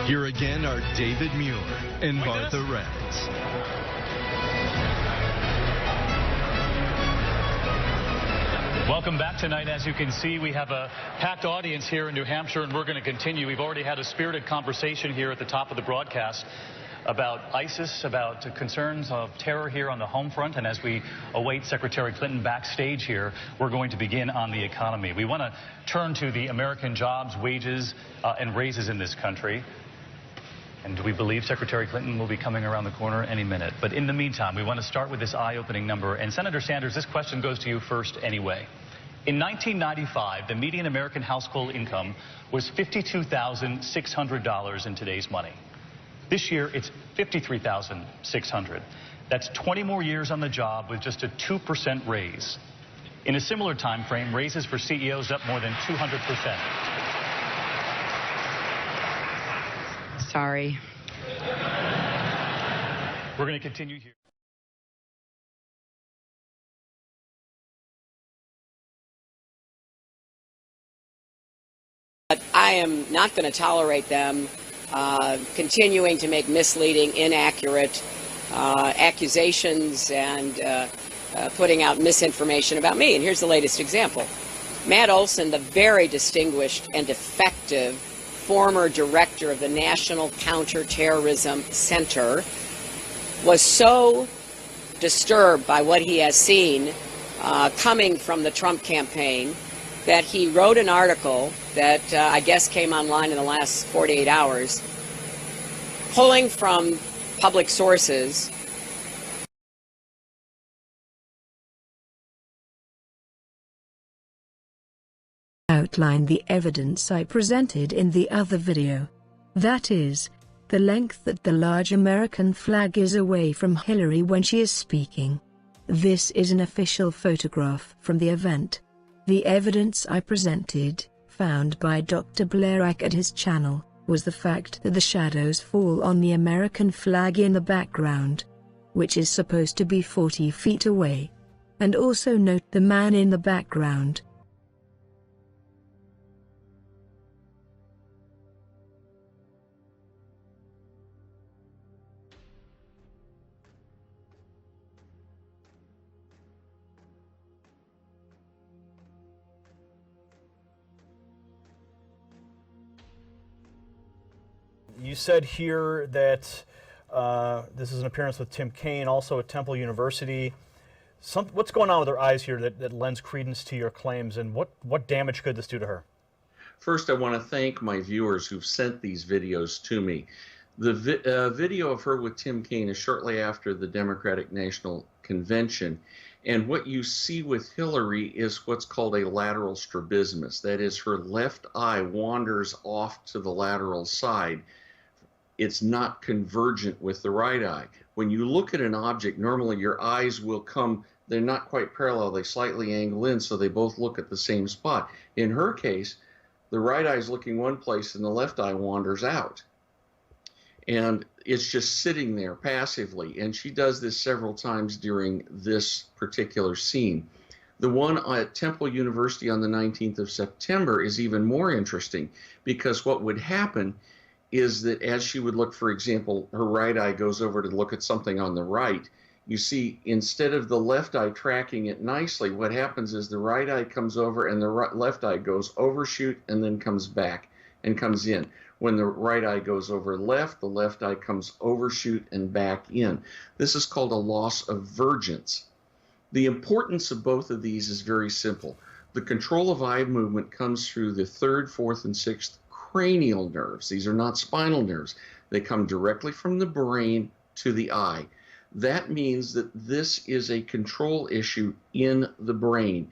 Here again are David Muir and Martha Raddatz. Welcome back tonight. As you can see, we have a packed audience here in New Hampshire, and we're going to continue. We've already had a spirited conversation here at the top of the broadcast about ISIS, about concerns of terror here on the home front. And as we await Secretary Clinton backstage here, we're going to begin on the economy. We want to turn to the American jobs, wages, and raises in this country. And do we believe Secretary Clinton will be coming around the corner any minute? But in the meantime, we want to start with this eye-opening number. And Senator Sanders, this question goes to you first anyway. In 1995, the median American household income was $52,600 in today's money. This year, it's $53,600. That's 20 more years on the job with just a 2% raise. In a similar time frame, raises for CEOs up more than 200%. Sorry. We're going to continue here. But I am not going to tolerate them continuing to make misleading, inaccurate accusations and putting out misinformation about me. And here's the latest example. Matt Olson, the very distinguished and effective former director of the National Counterterrorism Center, was so disturbed by what he has seen coming from the Trump campaign that he wrote an article that I guess came online in the last 48 hours, pulling from public sources outline the evidence I presented in the other video. That is, the length that the large American flag is away from Hillary when she is speaking. This is an official photograph from the event. The evidence I presented, found by Dr. Blerack at his channel, was the fact that the shadows fall on the American flag in the background, which is supposed to be 40 feet away. And also note the man in the background. You said here that this is an appearance with Tim Kaine, also at Temple University. What's going on with her eyes here that lends credence to your claims, and what damage could this do to her? First, I want to thank my viewers who've sent these videos to me. The video of her with Tim Kaine is shortly after the Democratic National Convention. And what you see with Hillary is what's called a lateral strabismus. That is, her left eye wanders off to the lateral side. It's not convergent with the right eye. When you look at an object, normally your eyes will come, they're not quite parallel, they slightly angle in so they both look at the same spot. In her case, the right eye is looking one place and the left eye wanders out. And it's just sitting there passively. And she does this several times during this particular scene. The one at Temple University on the 19th of September is even more interesting, because what would happen is that as she would look, for example, her right eye goes over to look at something on the right, you see, instead of the left eye tracking it nicely, what happens is the right eye comes over and the left eye goes overshoot and then comes back and comes in. When the right eye goes over left, the left eye comes overshoot and back in. This is called a loss of vergence. The importance of both of these is very simple. The control of eye movement comes through the third, fourth, and sixth cranial nerves. These are not spinal nerves. They come directly from the brain to the eye. That means that this is a control issue in the brain.